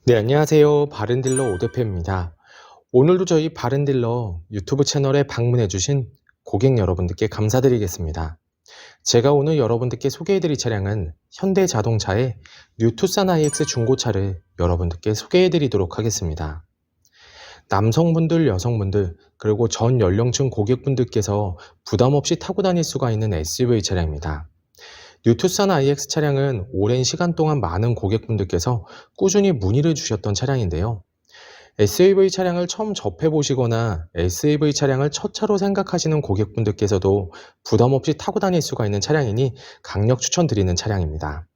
네, 안녕하세요. 바른딜러 오대표입니다. 오늘도 저희 바른딜러 유튜브 채널에 방문해주신 고객 여러분들께 감사드리겠습니다. 제가 오늘 여러분들께 소개해드릴 차량은 현대자동차의 뉴 투싼 IX 중고차를 여러분들께 소개해드리도록 하겠습니다. 남성분들, 여성분들, 그리고 전 연령층 고객분들께서 부담없이 타고 다닐 수가 있는 SUV 차량입니다. 뉴 투싼 IX 차량은 오랜 시간 동안 많은 고객분들께서 꾸준히 문의를 주셨던 차량인데요. SUV 차량을 처음 접해보시거나 SUV 차량을 첫 차로 생각하시는 고객분들께서도 부담 없이 타고 다닐 수가 있는 차량이니 강력 추천드리는 차량입니다.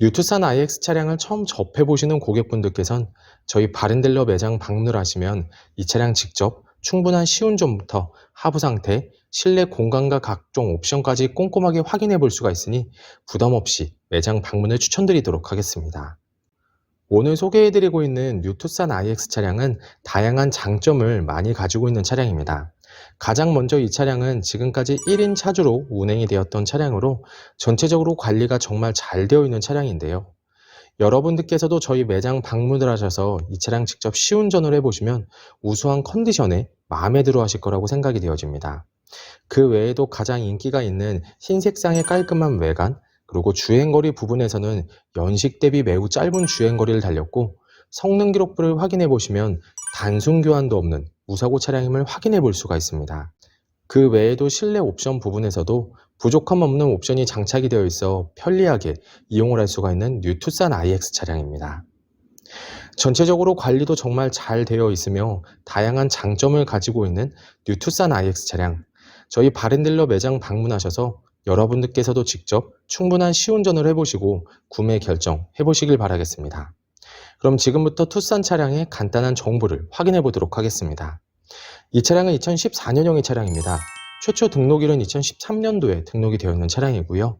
뉴 투싼 IX 차량을 처음 접해보시는 고객분들께선 저희 바른딜러 매장 방문을 하시면 이 차량 직접 충분한 시운전부터 하부 상태, 실내 공간과 각종 옵션까지 꼼꼼하게 확인해 볼 수가 있으니 부담 없이 매장 방문을 추천드리도록 하겠습니다. 오늘 소개해드리고 있는 뉴 투싼 IX 차량은 다양한 장점을 많이 가지고 있는 차량입니다. 가장 먼저 이 차량은 지금까지 1인 차주로 운행이 되었던 차량으로 전체적으로 관리가 정말 잘 되어 있는 차량인데요. 여러분들께서도 저희 매장 방문을 하셔서 이 차량 직접 시운전을 해보시면 우수한 컨디션에 마음에 들어 하실 거라고 생각이 되어집니다. 그 외에도 가장 인기가 있는 흰색상의 깔끔한 외관, 그리고 주행거리 부분에서는 연식 대비 매우 짧은 주행거리를 달렸고 성능 기록부를 확인해 보시면 단순 교환도 없는 무사고 차량임을 확인해 볼 수가 있습니다. 그 외에도 실내 옵션 부분에서도 부족함 없는 옵션이 장착이 되어 있어 편리하게 이용을 할 수가 있는 뉴 투싼 IX 차량입니다. 전체적으로 관리도 정말 잘 되어 있으며 다양한 장점을 가지고 있는 뉴 투싼 IX 차량, 저희 바른딜러 매장 방문하셔서 여러분들께서도 직접 충분한 시운전을 해보시고 구매 결정 해보시길 바라겠습니다. 그럼 지금부터 투싼 차량의 간단한 정보를 확인해 보도록 하겠습니다. 이 차량은 2014년형의 차량입니다. 최초 등록일은 2013년도에 등록이 되어 있는 차량이고요.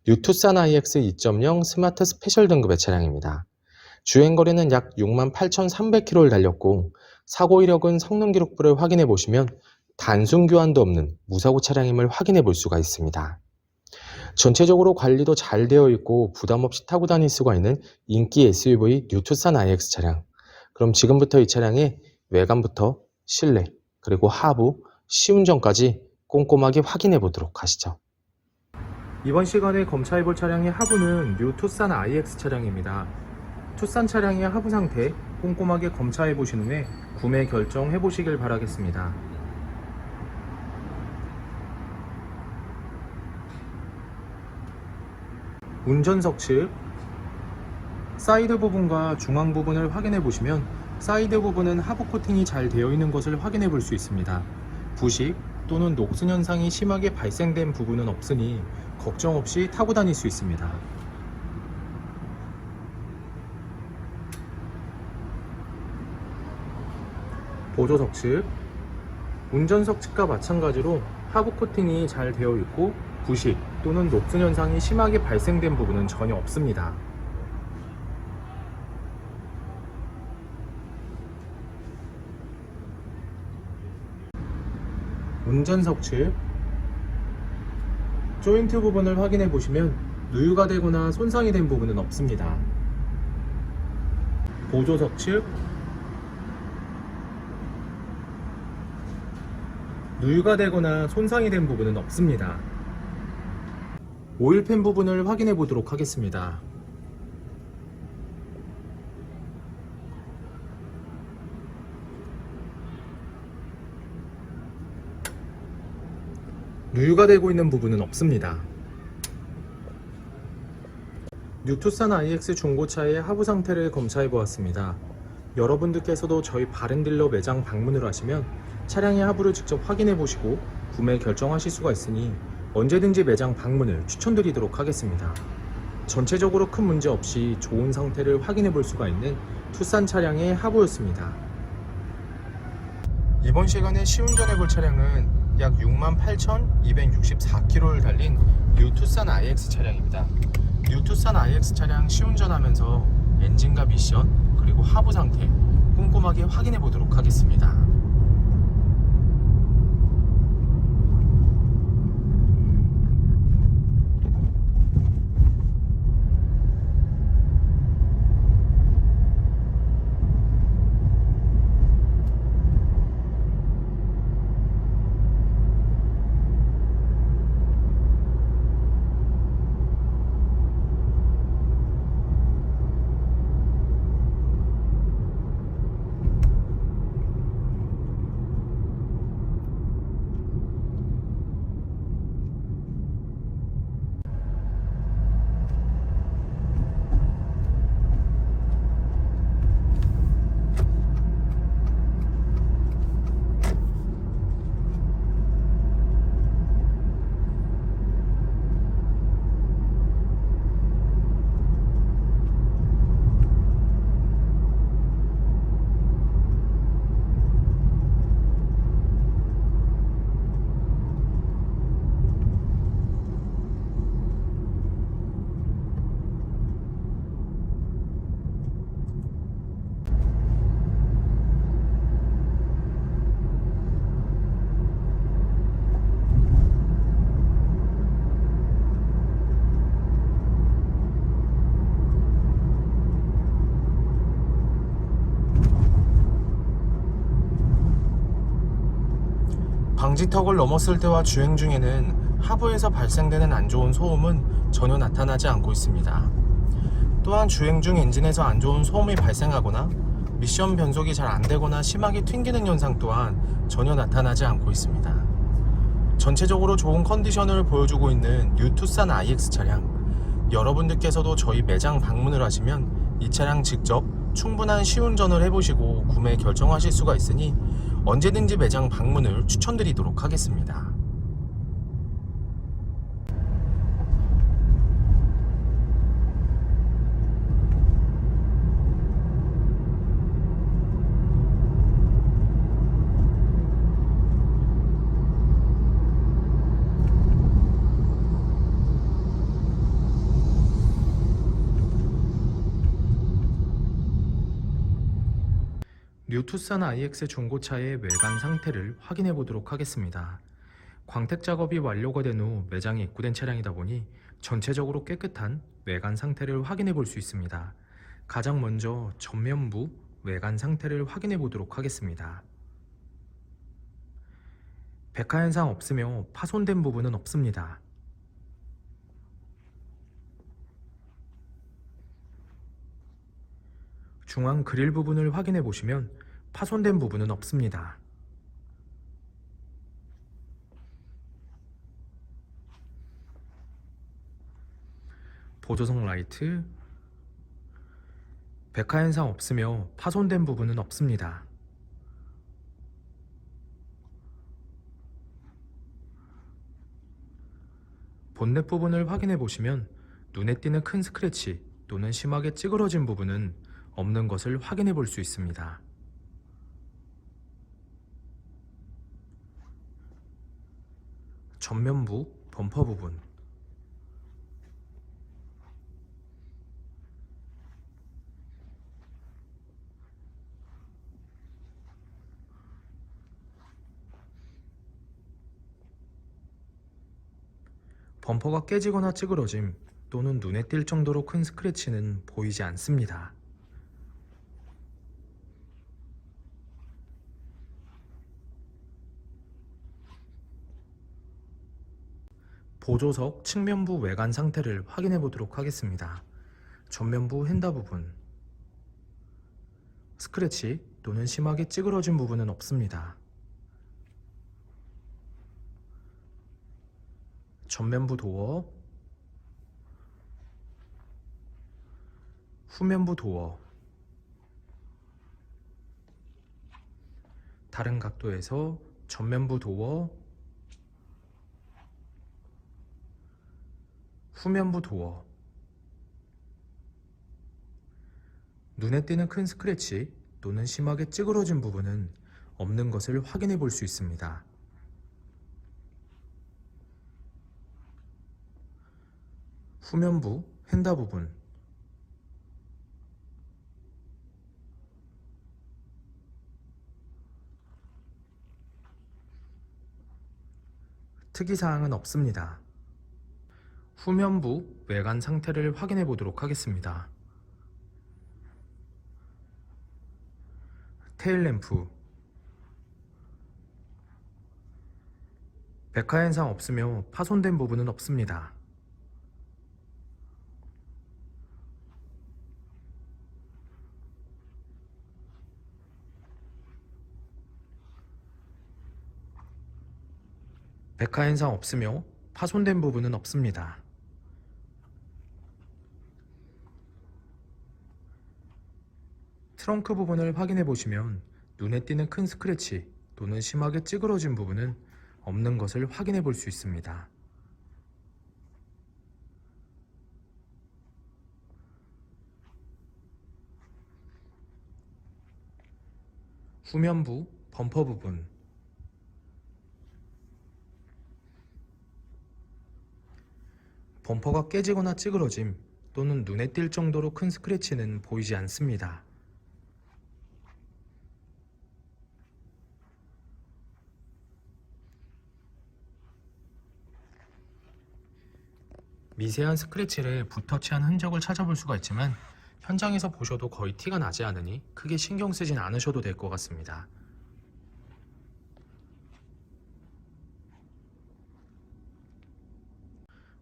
뉴 투싼 IX 2.0 스마트 스페셜 등급의 차량입니다. 주행거리는 약 68,300km를 달렸고 사고 이력은 성능 기록부를 확인해 보시면 단순 교환도 없는 무사고 차량임을 확인해 볼 수가 있습니다. 전체적으로 관리도 잘 되어 있고 부담 없이 타고 다닐 수가 있는 인기 SUV 뉴 투싼 IX 차량. 그럼 지금부터 이 차량의 외관부터 실내, 그리고 하부, 시운전까지 꼼꼼하게 확인해 보도록 하시죠. 이번 시간에 검사해 볼 차량의 하부는 뉴 투싼 IX 차량입니다. 투싼 차량의 하부 상태 꼼꼼하게 검사해 보신 후에 구매 결정해 보시길 바라겠습니다. 운전석 측 사이드 부분과 중앙 부분을 확인해 보시면 사이드 부분은 하부 코팅이 잘 되어 있는 것을 확인해 볼 수 있습니다. 부식 또는 녹슨 현상이 심하게 발생된 부분은 없으니 걱정 없이 타고 다닐 수 있습니다. 보조석 측 운전석 측과 마찬가지로 하부 코팅이 잘 되어 있고 부식 또는 녹슨 현상이 심하게 발생된 부분은 전혀 없습니다. 운전석 측 조인트 부분을 확인해 보시면 누유가 되거나 손상이 된 부분은 없습니다. 보조석 측 누유가 되거나 손상이 된 부분은 없습니다. 오일팬 부분을 확인해 보도록 하겠습니다. 누유가 되고 있는 부분은 없습니다. 뉴 투싼 IX 중고차의 하부 상태를 검사해 보았습니다. 여러분들께서도 저희 바른딜러 매장 방문을 하시면 차량의 하부를 직접 확인해 보시고 구매 결정하실 수가 있으니 언제든지 매장 방문을 추천드리도록 하겠습니다. 전체적으로 큰 문제 없이 좋은 상태를 확인해 볼 수가 있는 투싼 차량의 하부였습니다. 이번 시간에 시운전해 볼 차량은 약 68,264km를 달린 뉴 투싼 IX 차량입니다. 뉴 투싼 IX 차량 시운전하면서 엔진과 미션 그리고 하부 상태 꼼꼼하게 확인해 보도록 하겠습니다. 방지턱을 넘었을 때와 주행 중에는 하부에서 발생되는 안 좋은 소음은 전혀 나타나지 않고 있습니다. 또한 주행 중 엔진에서 안 좋은 소음이 발생하거나 미션 변속이 잘 안되거나 심하게 튕기는 현상 또한 전혀 나타나지 않고 있습니다. 전체적으로 좋은 컨디션을 보여주고 있는 뉴 투싼 IX 차량, 여러분들께서도 저희 매장 방문을 하시면 이 차량 직접 충분한 시운전을 해보시고 구매 결정하실 수가 있으니 언제든지 매장 방문을 추천드리도록 하겠습니다. 뉴 투싼 IX 중고차의 외관 상태를 확인해 보도록 하겠습니다. 광택 작업이 완료가 된 후 매장에 입고된 차량이다 보니 전체적으로 깨끗한 외관 상태를 확인해 볼 수 있습니다. 가장 먼저 전면부 외관 상태를 확인해 보도록 하겠습니다. 백화 현상 없으며 파손된 부분은 없습니다. 중앙 그릴 부분을 확인해 보시면 파손된 부분은 없습니다. 보조석 라이트, 백화 현상 없으며 파손된 부분은 없습니다. 본넷 부분을 확인해 보시면 눈에 띄는 큰 스크래치 또는 심하게 찌그러진 부분은 없는 것을 확인해 볼 수 있습니다. 전면부 범퍼 부분, 범퍼가 깨지거나 찌그러짐 또는 눈에 띌 정도로 큰 스크래치는 보이지 않습니다. 보조석 측면부 외관 상태를 확인해 보도록 하겠습니다. 전면부 핸다 부분, 스크래치 또는 심하게 찌그러진 부분은 없습니다. 전면부 도어, 후면부 도어, 다른 각도에서 전면부 도어, 후면부 도어, 눈에 띄는 큰 스크래치 또는 심하게 찌그러진 부분은 없는 것을 확인해 볼 수 있습니다. 후면부 핸다 부분, 특이사항은 없습니다. 후면부 외관 상태를 확인해 보도록 하겠습니다. 테일램프, 백화 현상 없으며 파손된 부분은 없습니다. 백화 현상 없으며 파손된 부분은 없습니다. 트렁크 부분을 확인해 보시면 눈에 띄는 큰 스크래치 또는 심하게 찌그러진 부분은 없는 것을 확인해 볼 수 있습니다. 후면부 범퍼 부분, 범퍼가 깨지거나 찌그러짐 또는 눈에 띌 정도로 큰 스크래치는 보이지 않습니다. 미세한 스크래치를 붓터치한 흔적을 찾아볼 수가 있지만 현장에서 보셔도 거의 티가 나지 않으니 크게 신경 쓰진 않으셔도 될 것 같습니다.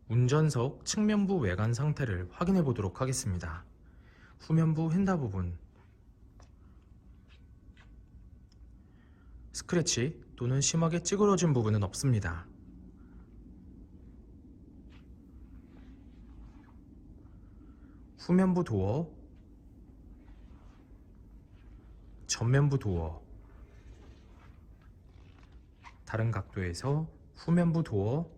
운전석 측면부 외관 상태를 확인해 보도록 하겠습니다. 후면부 휀다 부분 스크래치 또는 심하게 찌그러진 부분은 없습니다. 후면부 도어, 전면부 도어, 다른 각도에서 후면부 도어,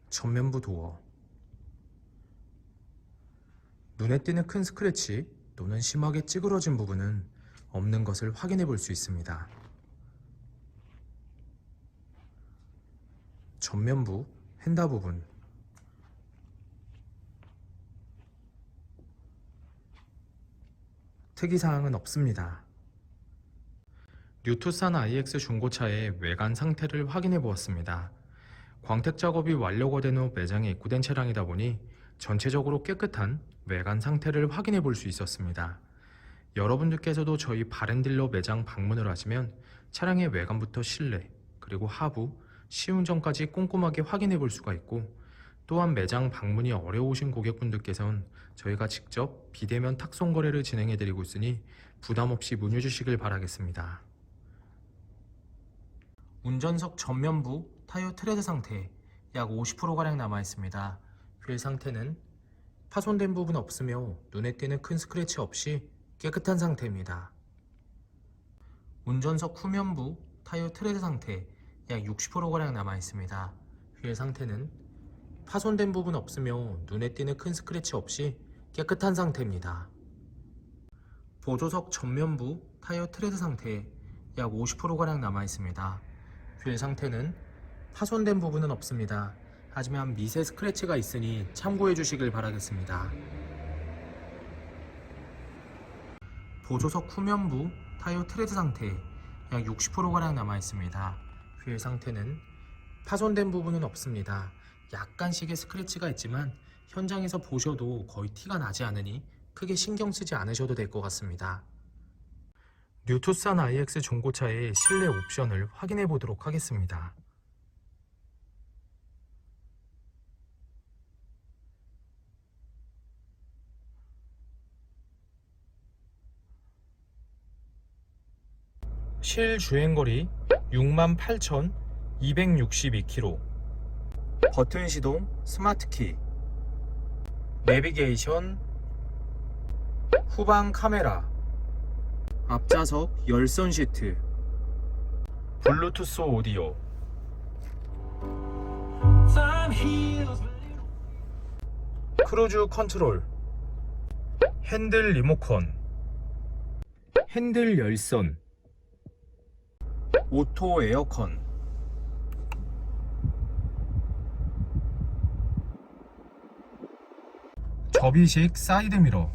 전면부 도어, 눈에 띄는 큰 스크래치 또는 심하게 찌그러진 부분은 없는 것을 확인해 볼 수 있습니다. 전면부 휀다 부분, 특이사항은 없습니다. 뉴투산 IX 중고차의 외관 상태를 확인해 보았습니다. 광택 작업이 완료가 된 후 매장에 입고된 차량이다 보니 전체적으로 깨끗한 외관 상태를 확인해 볼 수 있었습니다. 여러분들께서도 저희 바렌딜러 매장 방문을 하시면 차량의 외관부터 실내 그리고 하부, 시운전까지 꼼꼼하게 확인해 볼 수가 있고, 또한 매장 방문이 어려우신 고객분들께서는 저희가 직접 비대면 탁송 거래를 진행해 드리고 있으니 부담 없이 문의 주시길 바라겠습니다. 운전석 전면부 타이어 트레드 상태 약 50%가량 남아있습니다. 휠 상태는 파손된 부분 없으며 눈에 띄는 큰 스크래치 없이 깨끗한 상태입니다. 운전석 후면부 타이어 트레드 상태 약 60%가량 남아있습니다. 휠 상태는 파손된 부분 없으며 눈에 띄는 큰 스크래치 없이 깨끗한 상태입니다. 보조석 전면부 타이어 트레드 상태 약 50%가량 남아있습니다. 휠 상태는 파손된 부분은 없습니다. 하지만 미세 스크래치가 있으니 참고해 주시길 바라겠습니다. 보조석 후면부 타이어 트레드 상태 약 60%가량 남아있습니다. 휠 상태는 파손된 부분은 없습니다. 약간씩의 스크래치가 있지만 현장에서 보셔도 거의 티가 나지 않으니 크게 신경 쓰지 않으셔도 될 것 같습니다. 뉴투산 IX 중고차의 실내 옵션을 확인해 보도록 하겠습니다. 실 주행거리 68,262km, 버튼 시동 스마트키, 내비게이션, 후방 카메라, 앞좌석 열선 시트, 블루투스 오디오, 크루즈 컨트롤, 핸들 리모컨, 핸들 열선, 오토 에어컨, 접이식 사이드미러,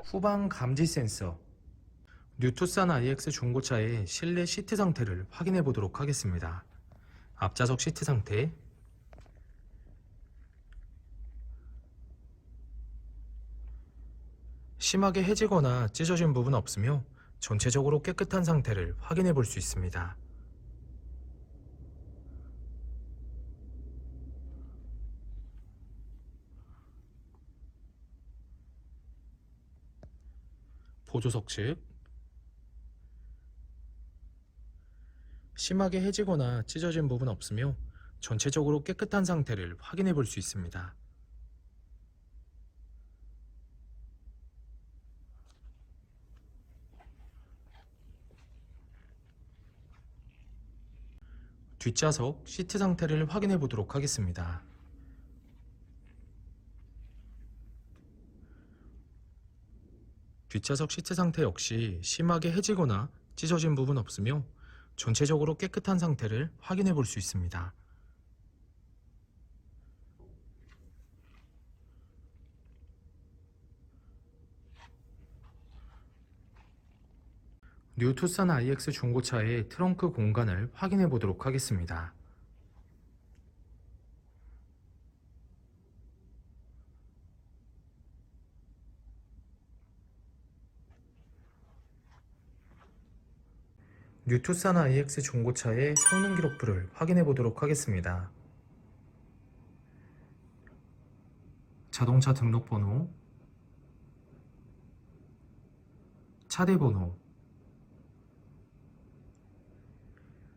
후방 감지 센서. 뉴투산 IX 중고차의 실내 시트 상태를 확인해 보도록 하겠습니다. 앞좌석 시트 상태, 심하게 해지거나 찢어진 부분 없으며 전체적으로 깨끗한 상태를 확인해 볼 수 있습니다. 보조석 측, 심하게 해지거나 찢어진 부분 없으며 전체적으로 깨끗한 상태를 확인해 볼 수 있습니다. 뒷좌석 시트 상태를 확인해 보도록 하겠습니다. 뒷좌석 시트 상태 역시 심하게 해지거나 찢어진 부분 없으며 전체적으로 깨끗한 상태를 확인해 볼 수 있습니다. 뉴투산 IX 중고차의 트렁크 공간을 확인해 보도록 하겠습니다. 뉴투산 IX 중고차의 성능 기록부를 확인해 보도록 하겠습니다. 자동차 등록번호, 차대번호,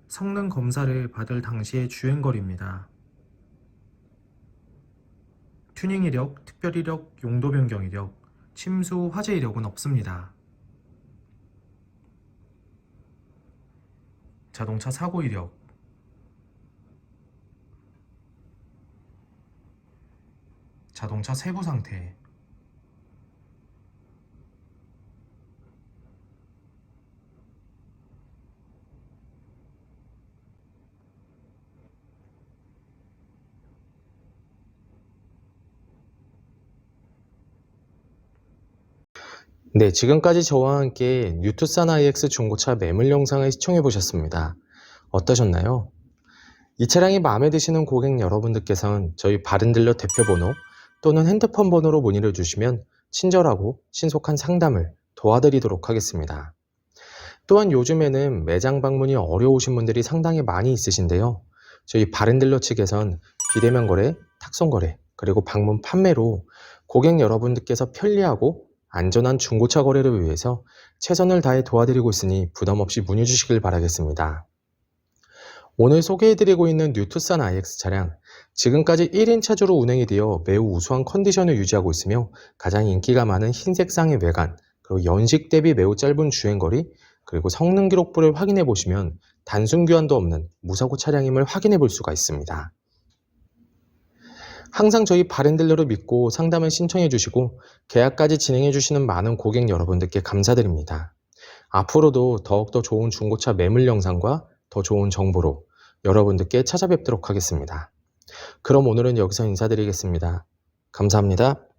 성능 검사를 받을 당시의 주행거리입니다. 튜닝 이력, 특별 이력, 용도 변경 이력, 침수 화재 이력은 없습니다. 자동차 사고 이력, 자동차 세부 상태, 네, 지금까지 저와 함께 뉴투산 IX 중고차 매물 영상을 시청해 보셨습니다. 어떠셨나요? 이 차량이 마음에 드시는 고객 여러분들께서는 저희 바른딜러 대표번호 또는 핸드폰 번호로 문의를 주시면 친절하고 신속한 상담을 도와드리도록 하겠습니다. 또한 요즘에는 매장 방문이 어려우신 분들이 상당히 많이 있으신데요. 저희 바른딜러 측에선 비대면 거래, 탁송 거래, 그리고 방문 판매로 고객 여러분들께서 편리하고 안전한 중고차 거래를 위해서 최선을 다해 도와드리고 있으니 부담 없이 문의 주시길 바라겠습니다. 오늘 소개해드리고 있는 뉴투산 IX 차량, 지금까지 1인 차주로 운행이 되어 매우 우수한 컨디션을 유지하고 있으며 가장 인기가 많은 흰색상의 외관, 그리고 연식 대비 매우 짧은 주행거리, 그리고 성능 기록부를 확인해 보시면 단순 교환도 없는 무사고 차량임을 확인해 볼 수가 있습니다. 항상 저희 바른딜러를 믿고 상담을 신청해 주시고 계약까지 진행해 주시는 많은 고객 여러분들께 감사드립니다. 앞으로도 더욱더 좋은 중고차 매물 영상과 더 좋은 정보로 여러분들께 찾아뵙도록 하겠습니다. 그럼 오늘은 여기서 인사드리겠습니다. 감사합니다.